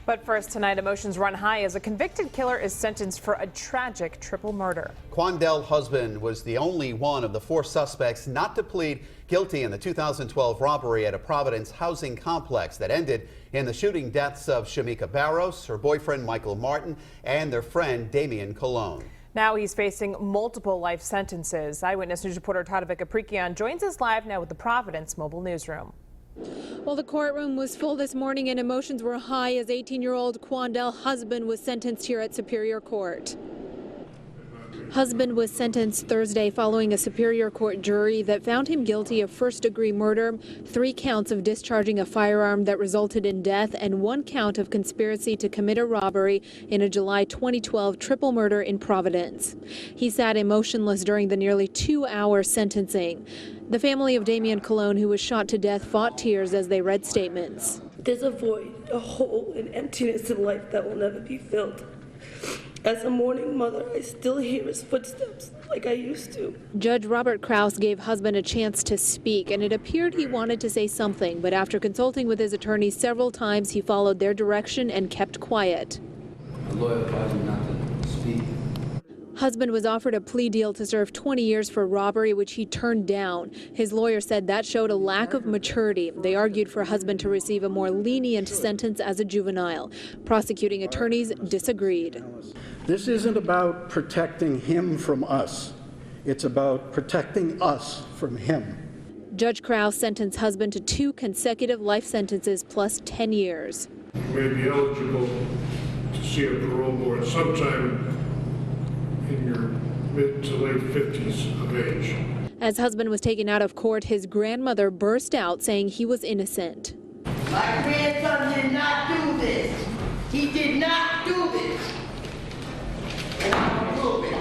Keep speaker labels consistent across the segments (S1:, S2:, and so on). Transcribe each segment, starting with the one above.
S1: But first tonight, emotions run high as a convicted killer is sentenced for a tragic triple murder.
S2: Quandell Husband was the only one of the 4 suspects not to plead guilty in the 2012 robbery at a Providence housing complex that ended in the shooting deaths of Shamika Barros, her boyfriend Michael Martin, and their friend Damian Colon.
S1: Now he's facing multiple life sentences. Eyewitness News reporter Tadavik Aprikian joins us live now with the Providence Mobile Newsroom.
S3: Well, the courtroom was full this morning and emotions were high as 18-year-old Quandell Husband was sentenced here at Superior Court. Husband was sentenced Thursday following a Superior Court jury that found him guilty of first-degree murder, 3 counts of discharging a firearm that resulted in death, and 1 count of conspiracy to commit a robbery in a July 2012 triple murder in Providence. He sat emotionless during the nearly 2-hour sentencing. The family of Damian Colon, who was shot to death, fought tears as they read statements.
S4: There's a void, a hole, an emptiness in life that will never be filled. As a mourning mother, I still hear his footsteps like I used to.
S3: Judge Robert Krause gave Husband a chance to speak, and it appeared he wanted to say something, but after consulting with his attorney several times, he followed their direction and kept quiet.
S5: The lawyer advised me not to speak.
S3: Husband was offered a plea deal to serve 20 years for robbery, which he turned down. His lawyer said that showed a lack of maturity. They argued for Husband to receive a more lenient sentence as a juvenile. Prosecuting attorneys disagreed.
S6: This isn't about protecting him from us. It's about protecting us from him.
S3: Judge Krause sentenced Husband to 2 consecutive life sentences plus 10 years.
S7: You may be eligible to see a parole board sometime in your mid to late 50s of age.
S3: As Husband was taken out of court, his grandmother burst out saying he was innocent.
S8: My grandson did not do this. He did not do this. And I'm a prove it.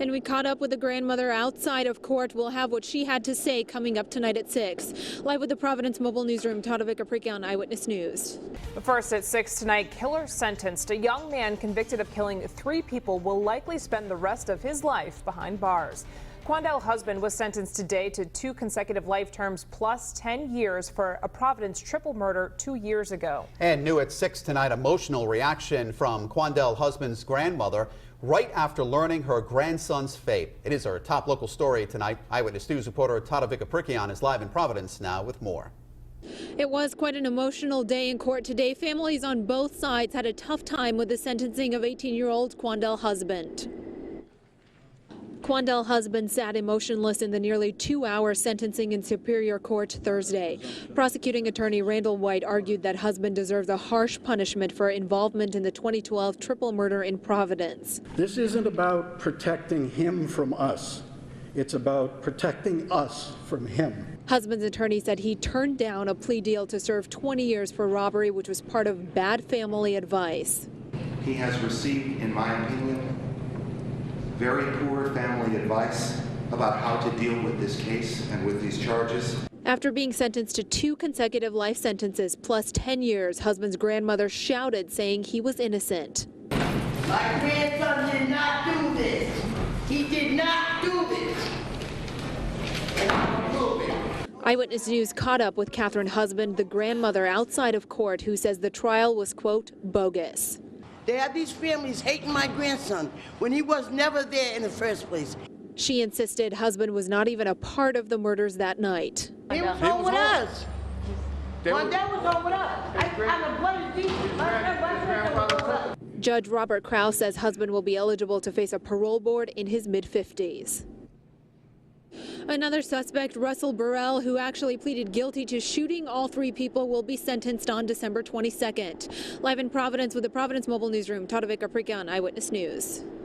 S3: And we caught up with the grandmother outside of court. We'll have what she had to say coming up tonight at 6. Live with the Providence Mobile Newsroom, Tadavik Aprikian, Eyewitness News.
S1: But first at 6 tonight, killer sentenced. A young man convicted of killing 3 people will likely spend the rest of his life behind bars. Quandell Husband was sentenced today to 2 consecutive life terms plus 10 years for a Providence triple murder 2 years ago.
S2: And new at 6 tonight, emotional reaction from Quandell Husband's grandmother right after learning her grandson's fate. It is our top local story tonight. Eyewitness News reporter Tadavik Aprikian is live in Providence now with more.
S3: It was quite an emotional day in court today. Families on both sides had a tough time with the sentencing of 18-year-old Quandell Husband. Quandell Husband sat emotionless in the nearly 2-hour sentencing in Superior Court Thursday. Prosecuting attorney Randall White argued that Husband deserves a harsh punishment for involvement in the 2012 triple murder in Providence.
S6: This isn't about protecting him from us. It's about protecting us from him.
S3: Husband's attorney said he turned down a plea deal to serve 20 years for robbery, which was part of bad family advice.
S9: He has received, in my opinion, very poor family advice about how to deal with this case and with these charges.
S3: After being sentenced to 2 consecutive life sentences plus 10 years, Husband's grandmother shouted, saying he was innocent.
S8: My grandson did not do this. He did not do this. And I'm a prove it.
S3: Eyewitness News caught up with Catherine Husband, the grandmother outside of court, who says the trial was, quote, bogus.
S8: They have these families hating my grandson when he was never there in the first place.
S3: She insisted Husband was not even a part of the murders that night.
S8: He was home with us. Quandell was home with us. I'm a bloody Jesus.
S3: Judge Robert Krause says Husband will be eligible to face a parole board in his mid-50s. Another suspect, Russell Burrell, who actually pleaded guilty to shooting all 3 people, will be sentenced on December 22nd. Live in Providence with the Providence Mobile Newsroom, Tadavik Aprikian, Eyewitness News.